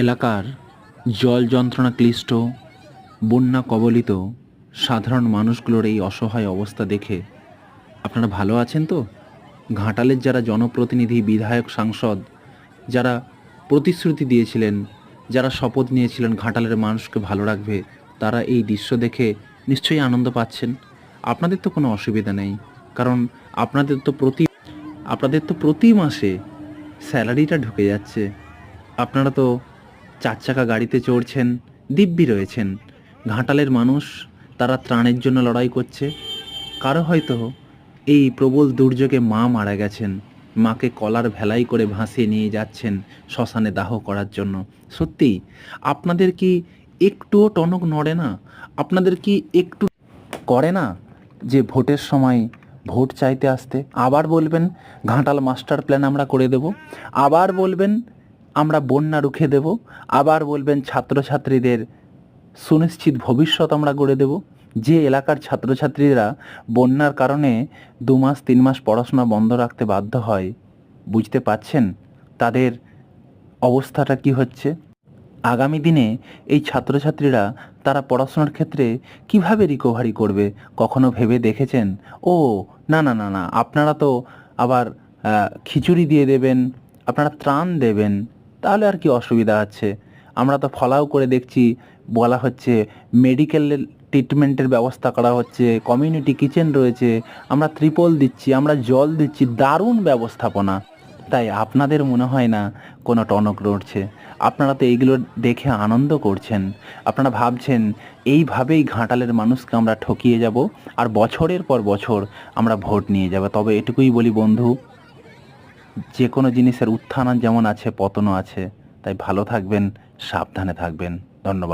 এলাকার জল যন্ত্রণা ক্লিষ্ট, বন্যা কবলিত সাধারণ মানুষগুলোর এই অসহায় অবস্থা দেখে আপনারা ভালো আছেন তো? ঘাটালের যারা জনপ্রতিনিধি, বিধায়ক, সাংসদ, যারা প্রতিশ্রুতি দিয়েছিলেন, যারা শপথ নিয়েছিলেন ঘাটালের মানুষকে ভালো রাখবে, তারা এই দৃশ্য দেখে নিশ্চয়ই আনন্দ পাচ্ছেন। আপনাদের তো কোনো অসুবিধা নেই, কারণ আপনাদের তো প্রতি মাসে স্যালারিটা ঢুকে যাচ্ছে। আপনারা তো 4 চাকা গাড়িতে চড়ছেন, দিব্যি রয়েছেন। ঘাটালের মানুষ তারা ত্রাণের জন্য লড়াই করছে। কারো হয়তো এই প্রবল দুর্যোগে মা মারা গেছেন, মাকে কলার ভেলাই করে ভাসিয়ে নিয়ে যাচ্ছেন শ্মশানে দাহ করার জন্য। সত্যিই আপনাদের কি একটুও টনক নড়ে না? আপনাদের কি একটু করে না যে ভোটের সময় ভোট চাইতে আসতে? আবার বলবেন ঘাটাল মাস্টার প্ল্যান আমরা করে দেব, আবার বলবেন আমরা বন্যা রুখে দেব, আবার বলবেন ছাত্রছাত্রীদের সুনিশ্চিত ভবিষ্যৎ আমরা গড়ে দেব। যে এলাকার ছাত্রছাত্রীরা বন্যার কারণে 2 মাস 3 মাস পড়াশোনা বন্ধ রাখতে বাধ্য হয়, বুঝতে পারছেন তাদের অবস্থাটা কি হচ্ছে? আগামী দিনে এই ছাত্রছাত্রীরা তারা পড়াশোনার ক্ষেত্রে কিভাবে রিকভারি করবে কখনো ভেবে দেখেছেন? ও না না না না, আপনারা তো আবার খিচুড়ি দিয়ে দেবেন, আপনারা ত্রাণ দেবেন, তাহলে আর কি অসুবিধা আছে? আমরা তো ফলাও করে দেখছি, বলা হচ্ছে মেডিকেলের ট্রিটমেন্টের ব্যবস্থা করা হচ্ছে, কমিউনিটি কিচেন রয়েছে, আমরা ত্রিপল দিচ্ছি, আমরা জল দিচ্ছি, দারুণ ব্যবস্থাপনা। তাই আপনাদের মনে হয় না কোনো টনক নড়ছে? আপনারা তো এইগুলো দেখে আনন্দ করছেন। আপনারা ভাবছেন এইভাবেই ঘাটালের মানুষকে আমরা ঠকিয়ে যাব আর বছরের পর বছর আমরা ভোট নিয়ে যাব। তবে এটুকুই বলি বন্ধু, যে কোনো জিনিসের উত্থান যেমন আছে পতনও আছে, তাই ভালো থাকবেন, সাবধানে থাকবেন। ধন্যবাদ।